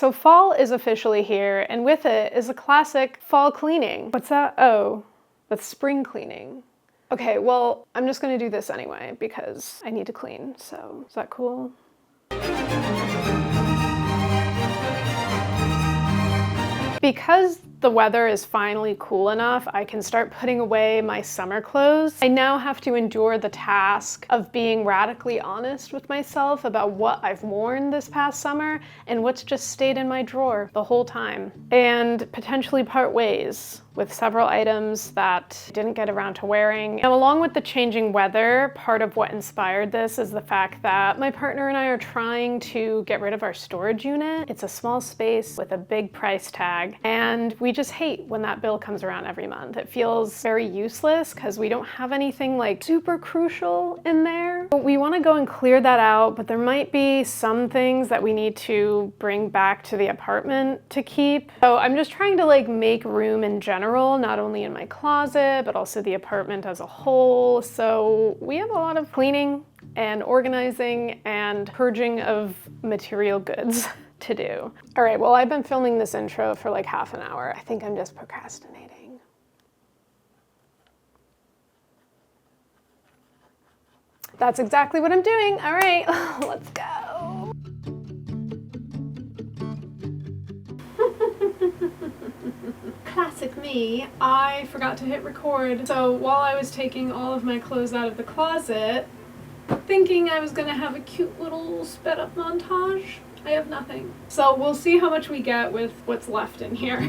So fall is officially here, and with it is a classic fall cleaning. What's that? Oh, that's spring cleaning. Okay, well, I'm just gonna do this anyway because I need to clean, so is that cool? Because the weather is finally cool enough, I can start putting away my summer clothes. I now have to endure the task of being radically honest with myself about what I've worn this past summer and what's just stayed in my drawer the whole time, and potentially part ways with several items that I didn't get around to wearing. Now, along with the changing weather, part of what inspired this is the fact that my partner and I are trying to get rid of our storage unit. It's a small space with a big price tag, and we just hate when that bill comes around every month. It feels very useless because we don't have anything like super crucial in there. But we want to go and clear that out, but there might be some things that we need to bring back to the apartment to keep. So I'm just trying to like make room in general, not only in my closet, but also the apartment as a whole. So we have a lot of cleaning and organizing and purging of material goods to do. All right, well, I've been filming this intro for like half an hour. I think I'm just procrastinating. That's exactly what I'm doing. All right, let's go. Classic me, I forgot to hit record. So while I was taking all of my clothes out of the closet, thinking I was gonna have a cute little sped up montage, I have nothing. So we'll see how much we get with what's left in here.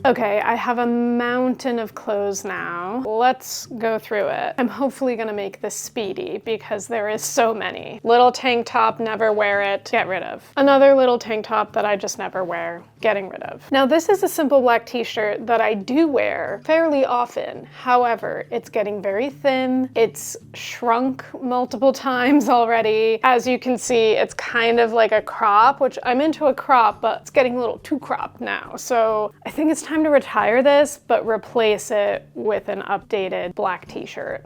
Okay, I have a mountain of clothes now. Let's go through it. I'm hopefully gonna make this speedy because there is so many. Little tank top, never wear it, get rid of. Another little tank top that I just never wear, getting rid of. Now this is a simple black t-shirt that I do wear fairly often. However, it's getting very thin. It's shrunk multiple times already. As you can see, it's kind of like a crop, which I'm into a crop, but it's getting a little too cropped now. So I think it's time to retire this, but replace it with an updated black t-shirt.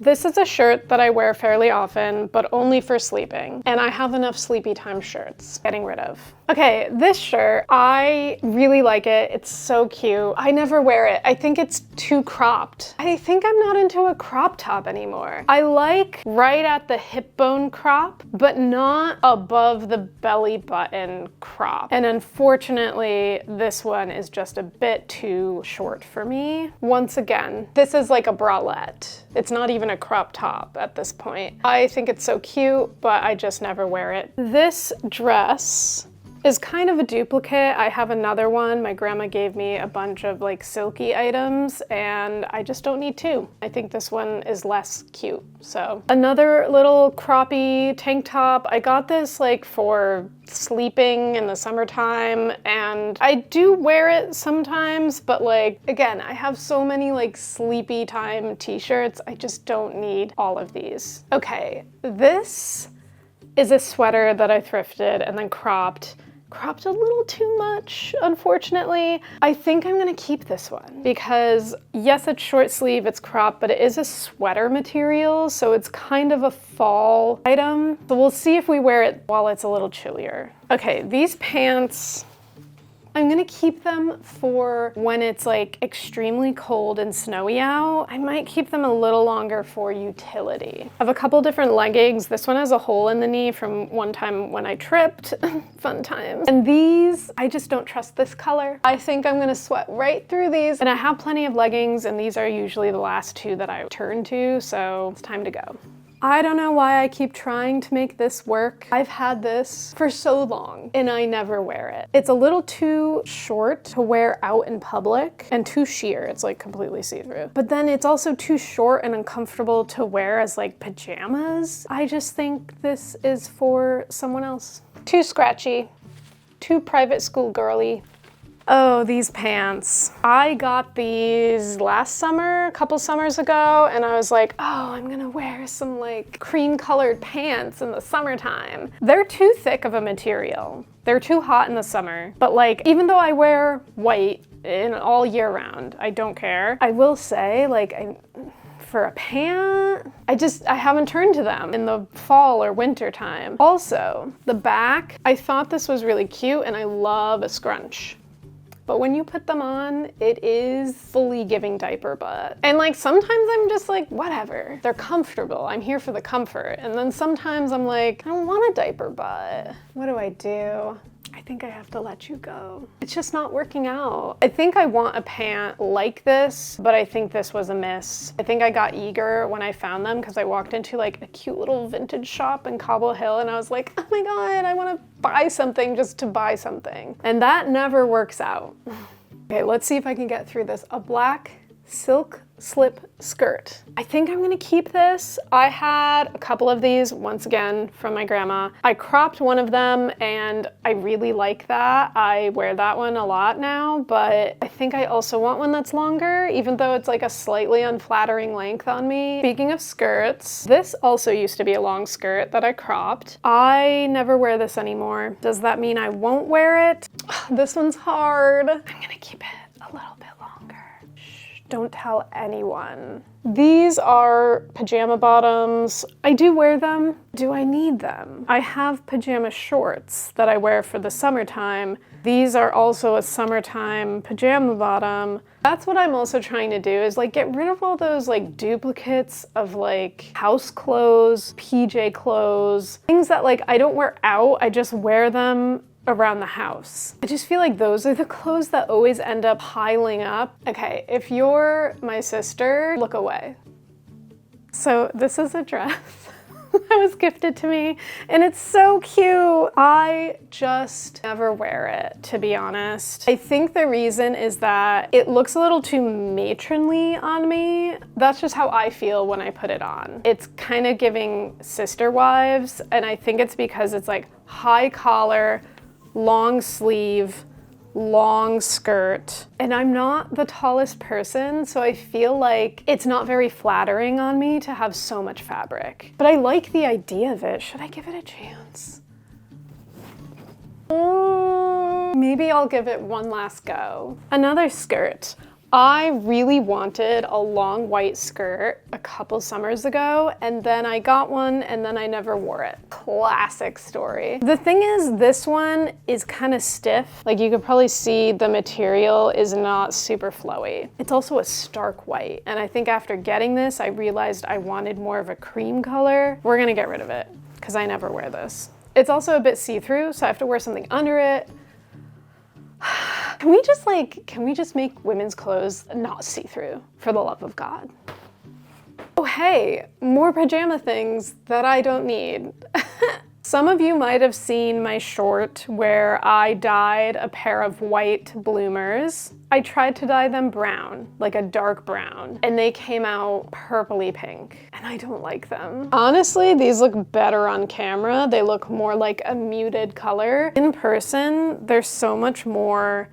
This is a shirt that I wear fairly often, but only for sleeping. And I have enough sleepy time shirts, getting rid of. Okay, this shirt, I really like it. It's so cute. I never wear it. I think it's too cropped. I think I'm not into a crop top anymore. I like right at the hip bone crop, but not above the belly button crop. And unfortunately, this one is just a bit too short for me. Once again, this is like a bralette. It's not even a crop top at this point. I think it's so cute, but I just never wear it. This dress is kind of a duplicate. I have another one. My grandma gave me a bunch of like silky items and I just don't need two. I think this one is less cute. So another little croppy tank top. I got this like for sleeping in the summertime and I do wear it sometimes, but like, again, I have so many like sleepy time t-shirts. I just don't need all of these. Okay, this is a sweater that I thrifted and then cropped a little too much, unfortunately. I think I'm gonna keep this one because yes, it's short sleeve, it's cropped, but it is a sweater material, so it's kind of a fall item. So we'll see if we wear it while it's a little chillier. Okay, these pants, I'm gonna keep them for when it's like extremely cold and snowy out. I might keep them a little longer for utility. I have a couple different leggings. This one has a hole in the knee from one time when I tripped. Fun times. And these, I just don't trust this color. I think I'm gonna sweat right through these. And I have plenty of leggings and these are usually the last two that I turn to, so it's time to go. I don't know why I keep trying to make this work. I've had this for so long and I never wear it. It's a little too short to wear out in public and too sheer. It's like completely see-through. But then it's also too short and uncomfortable to wear as like pajamas. I just think this is for someone else. Too scratchy, too private school girly. Oh, these pants. I got these last summer, a couple summers ago, and I was like, oh, I'm gonna wear some like cream colored pants in the summertime. They're too thick of a material. They're too hot in the summer. But like, even though I wear white in all year round, I don't care. I will say, like, for a pant, I haven't turned to them in the fall or winter time. Also, the back, I thought this was really cute and I love a scrunch. But when you put them on, it is fully giving diaper butt. And like, sometimes I'm just like, whatever. They're comfortable. I'm here for the comfort. And then sometimes I'm like, I don't want a diaper butt. What do I do? I think I have to let you go. It's just not working out. I think I want a pant like this, but I think this was a miss. I think I got eager when I found them because I walked into like a cute little vintage shop in Cobble Hill and I was like, oh my God, I want to buy something just to buy something. And that never works out. Okay, let's see if I can get through this. A black silk slip skirt. I think I'm gonna keep this. I had a couple of these, once again, from my grandma. I cropped one of them and I really like that. I wear that one a lot now, but I think I also want one that's longer, even though it's like a slightly unflattering length on me. Speaking of skirts, this also used to be a long skirt that I cropped. I never wear this anymore. Does that mean I won't wear it? This one's hard. I'm gonna keep it a little bit longer. Don't tell anyone. These are pajama bottoms. I do wear them. Do I need them? I have pajama shorts that I wear for the summertime. These are also a summertime pajama bottom. That's what I'm also trying to do, is like get rid of all those like duplicates of like house clothes, PJ clothes, things that like I don't wear out, I just wear them around the house. I just feel like those are the clothes that always end up piling up. Okay, if you're my sister, look away. So this is a dress that was gifted to me and it's so cute. I just never wear it, to be honest. I think the reason is that it looks a little too matronly on me. That's just how I feel when I put it on. It's kind of giving sister wives, and I think it's because it's like high collar, long sleeve, long skirt, and I'm not the tallest person, so I feel like it's not very flattering on me to have so much fabric. But I like the idea of it. Should I give it a chance? Maybe I'll give it one last go. Another skirt. I really wanted a long white skirt a couple summers ago, and then I got one and then I never wore it. Classic story. The thing is, this one is kind of stiff. Like you could probably see the material is not super flowy. It's also a stark white, and I think after getting this, I realized I wanted more of a cream color. We're gonna get rid of it because I never wear this. It's also a bit see-through, so I have to wear something under it. Can we just make women's clothes not see-through, for the love of God? Oh hey, more pajama things that I don't need. Some of you might have seen my short where I dyed a pair of white bloomers. I tried to dye them brown, like a dark brown, and they came out purpley pink, and I don't like them. Honestly, these look better on camera. They look more like a muted color. In person, they're so much more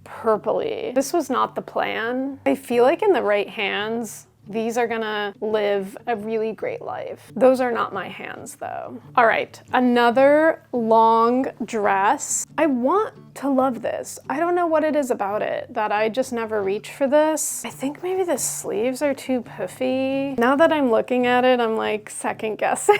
purpley. This was not the plan. I feel like in the right hands, these are gonna live a really great life. Those are not my hands though. All right, another long dress. I want to love this. I don't know what it is about it that I just never reach for this. I think maybe the sleeves are too puffy. Now that I'm looking at it, I'm like second guessing.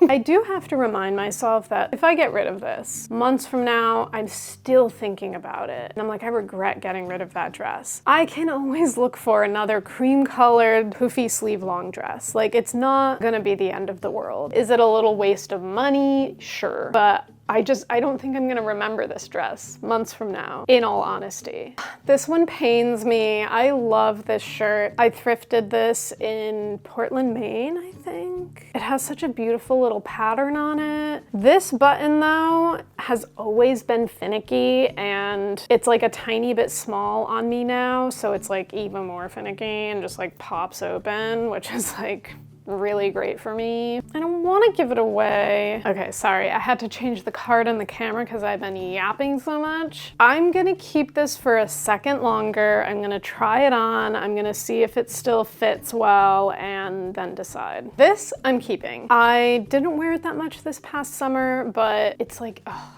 I do have to remind myself that if I get rid of this, months from now, I'm still thinking about it. And I'm like, I regret getting rid of that dress. I can always look for another cream-colored, poofy sleeve long dress. Like, it's not gonna be the end of the world. Is it a little waste of money? Sure. But I don't think I'm gonna remember this dress months from now, in all honesty. This one pains me. I love this shirt. I thrifted this in Portland, Maine, I think. It has such a beautiful little pattern on it. This button though has always been finicky, and it's like a tiny bit small on me now, so it's like even more finicky and just like pops open, which is like really great for me. I don't want to give it away. Okay, sorry, I had to change the card on the camera because I've been yapping so much. I'm gonna keep this for a second longer. I'm gonna try it on. I'm gonna see if it still fits well and then decide. This I'm keeping. I didn't wear it that much this past summer, but it's like, oh,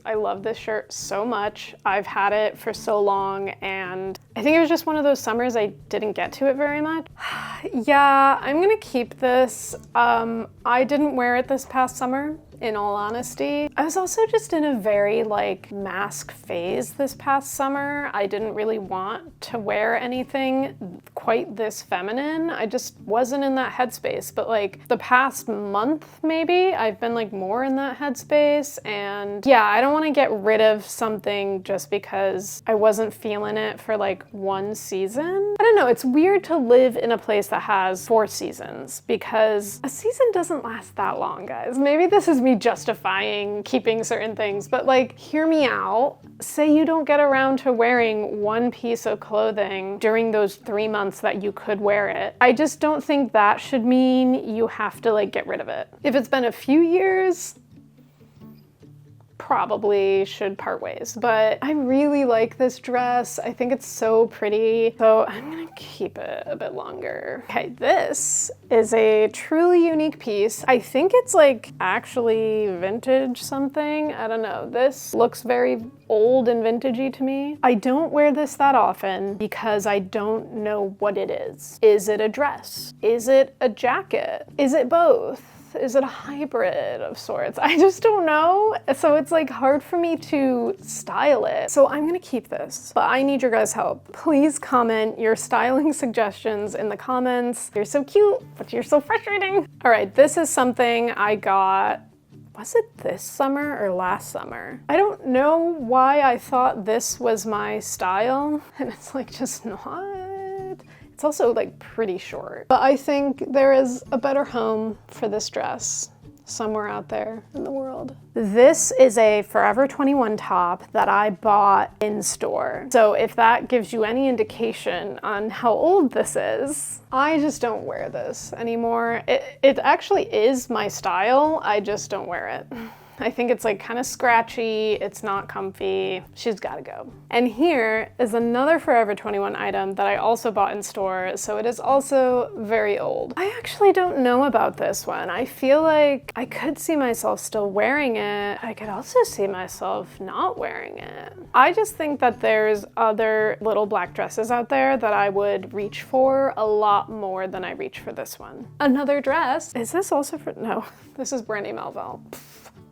I love this shirt so much. I've had it for so long, and I think it was just one of those summers I didn't get to it very much. Yeah, I'm gonna keep this. I didn't wear it this past summer, in all honesty. I was also just in a very like mask phase this past summer. I didn't really want to wear anything quite this feminine. I just wasn't in that headspace. But like the past month maybe, I've been like more in that headspace. And yeah, I don't want to get rid of something just because I wasn't feeling it for like one season. I don't know, it's weird to live in a place that has 4 seasons because a season doesn't last that long, guys. Maybe this is me justifying keeping certain things, but like, hear me out. Say you don't get around to wearing one piece of clothing during those 3 months that you could wear it. I just don't think that should mean you have to like get rid of it. If it's been a few years, probably should part ways, but I really like this dress. I think it's so pretty, so I'm gonna keep it a bit longer. Okay, this is a truly unique piece. I think it's like actually vintage something. I don't know. This looks very old and vintagey to me. I don't wear this that often because I don't know what it is. Is it a dress? Is it a jacket? Is it both? Is it a hybrid of sorts? I just don't know. So it's like hard for me to style it. So I'm gonna keep this, but I need your guys' help. Please comment your styling suggestions in the comments. You're so cute, but you're so frustrating. All right, this is something I got, was it this summer or last summer? I don't know why I thought this was my style, and it's like just not. It's also like pretty short, but I think there is a better home for this dress somewhere out there in the world. This is a Forever 21 top that I bought in store. So if that gives you any indication on how old this is, I just don't wear this anymore. It actually is my style, I just don't wear it. I think it's like kind of scratchy, it's not comfy, she's gotta go. And here is another Forever 21 item that I also bought in store, so it is also very old. I actually don't know about this one. I feel like I could see myself still wearing it. I could also see myself not wearing it. I just think that there's other little black dresses out there that I would reach for a lot more than I reach for this one. Another dress. Is this also for, no, this is Brandy Melville.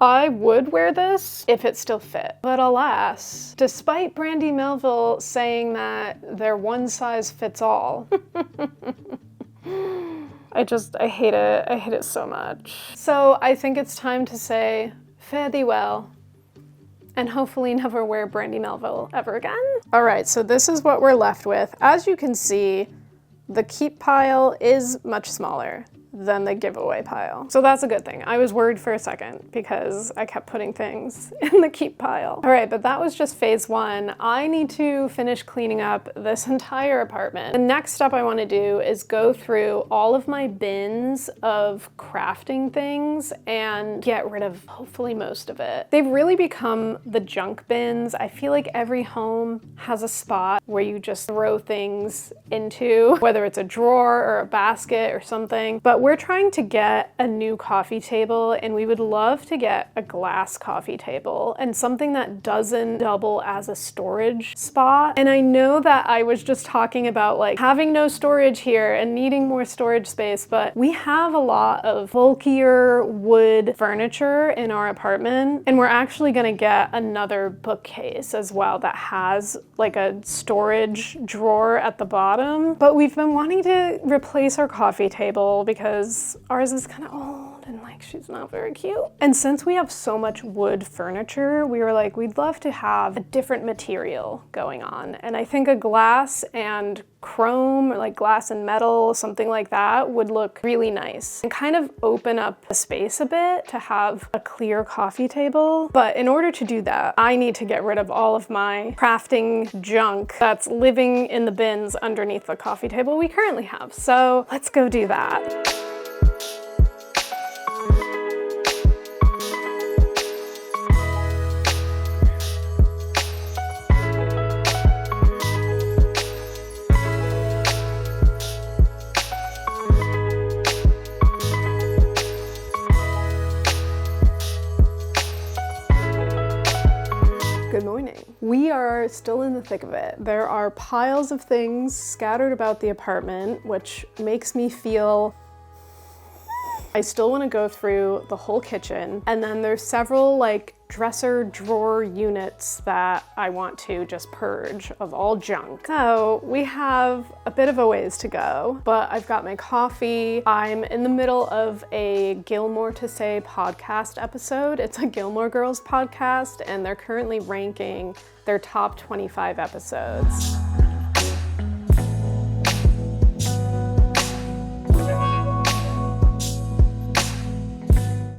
I would wear this if it still fit, but alas, despite Brandy Melville saying that they're one size fits all, I hate it. I hate it so much. So I think it's time to say fare thee well, and hopefully never wear Brandy Melville ever again. All right, so this is what we're left with. As you can see, the keep pile is much smaller than the giveaway pile. So that's a good thing. I was worried for a second because I kept putting things in the keep pile. All right, but that was just phase 1. I need to finish cleaning up this entire apartment. The next step I want to do is go through all of my bins of crafting things and get rid of hopefully most of it. They've really become the junk bins. I feel like every home has a spot where you just throw things into, whether it's a drawer or a basket or something. But we're trying to get a new coffee table, and we would love to get a glass coffee table and something that doesn't double as a storage spot. And I know that I was just talking about like having no storage here and needing more storage space, but we have a lot of bulkier wood furniture in our apartment, and we're actually gonna get another bookcase as well that has like a storage drawer at the bottom. But we've been wanting to replace our coffee table because ours is kind of old and like she's not very cute. And since we have so much wood furniture, we were like, we'd love to have a different material going on. And I think a glass and chrome or like glass and metal, something like that would look really nice and kind of open up the space a bit to have a clear coffee table. But in order to do that, I need to get rid of all of my crafting junk that's living in the bins underneath the coffee table we currently have. So let's go do that. are still in the thick of it. There are piles of things scattered about the apartment, which makes me feel I still want to go through the whole kitchen, and then there's several like dresser drawer units that I want to just purge of all junk. So we have a bit of a ways to go, but I've got my coffee. I'm in the middle of a Gilmore to Say podcast episode. It's a Gilmore Girls podcast, and they're currently ranking their top 25 episodes.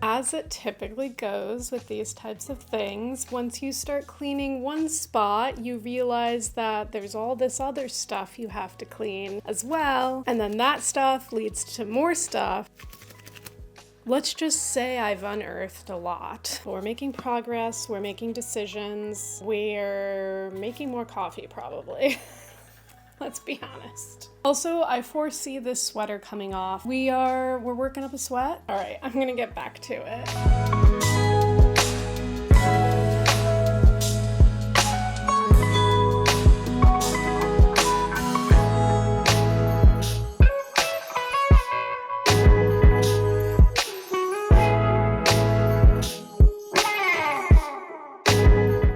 As it typically goes with these types of things, once you start cleaning one spot, you realize that there's all this other stuff you have to clean as well, and then that stuff leads to more stuff. Let's just say I've unearthed a lot. We're making progress, we're making decisions, we're making more coffee probably. Let's be honest. Also, I foresee this sweater coming off. We're working up a sweat. All right, I'm gonna get back to it.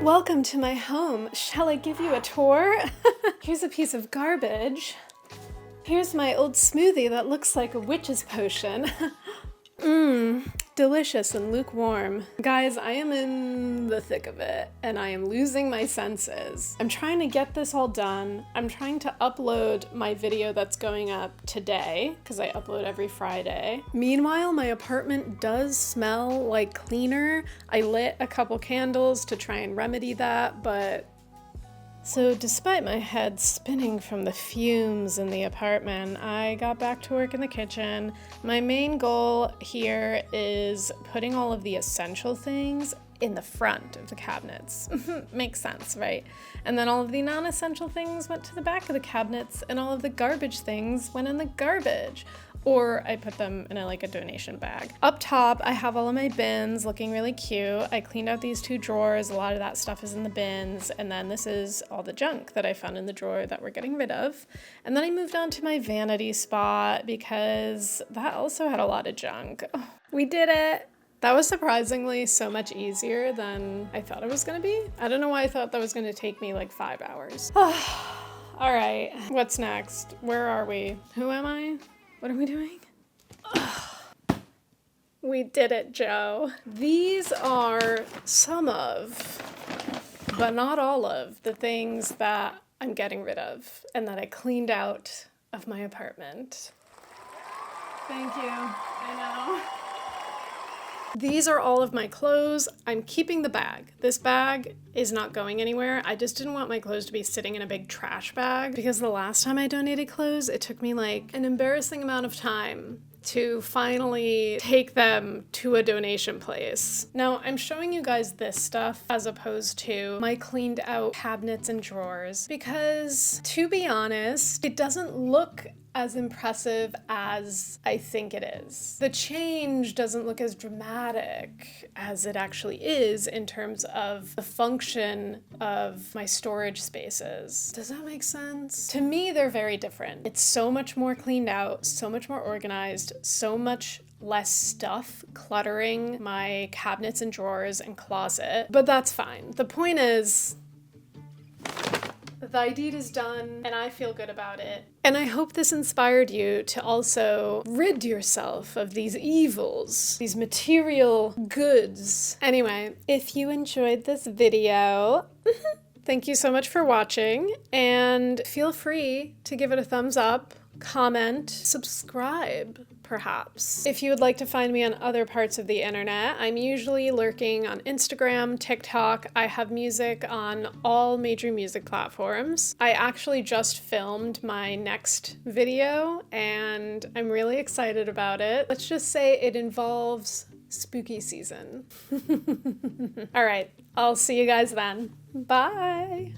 Welcome to my home. Shall I give you a tour? Here's a piece of garbage. Here's my old smoothie that looks like a witch's potion. Delicious and lukewarm. Guys, I am in the thick of it, and I am losing my senses. I'm trying to get this all done. I'm trying to upload my video that's going up today, because I upload every Friday. Meanwhile, my apartment does smell like cleaner. I lit a couple candles to try and remedy that, but so despite my head spinning from the fumes in the apartment, I got back to work in the kitchen. My main goal here is putting all of the essential things in the front of the cabinets. Makes sense, right? And then all of the non-essential things went to the back of the cabinets, and all of the garbage things went in the garbage. Or I put them in a donation bag. Up top, I have all of my bins looking really cute. I cleaned out these two drawers. A lot of that stuff is in the bins. And then this is all the junk that I found in the drawer that we're getting rid of. And then I moved on to my vanity spot because that also had a lot of junk. Oh, we did it. That was surprisingly so much easier than I thought it was gonna be. I don't know why I thought that was gonna take me like 5 hours. All right, what's next? Where are we? Who am I? What are we doing? We did it, Joe. These are some of, but not all of, the things that I'm getting rid of and that I cleaned out of my apartment. Thank you. I know. These are all of my clothes. I'm keeping the bag. This bag is not going anywhere. I just didn't want my clothes to be sitting in a big trash bag because the last time I donated clothes, it took me like an embarrassing amount of time to finally take them to a donation place. Now, I'm showing you guys this stuff as opposed to my cleaned out cabinets and drawers because, to be honest, it doesn't look as impressive as I think it is. The change doesn't look as dramatic as it actually is in terms of the function of my storage spaces. Does that make sense? To me, they're very different. It's so much more cleaned out, so much more organized, so much less stuff cluttering my cabinets and drawers and closet, but that's fine. The point is, the deed is done, and I feel good about it. And I hope this inspired you to also rid yourself of these evils, these material goods. Anyway, if you enjoyed this video, thank you so much for watching, and feel free to give it a thumbs up, comment, subscribe, perhaps. If you would like to find me on other parts of the internet, I'm usually lurking on Instagram, TikTok. I have music on all major music platforms. I actually just filmed my next video, and I'm really excited about it. Let's just say it involves spooky season. All right, I'll see you guys then. Bye.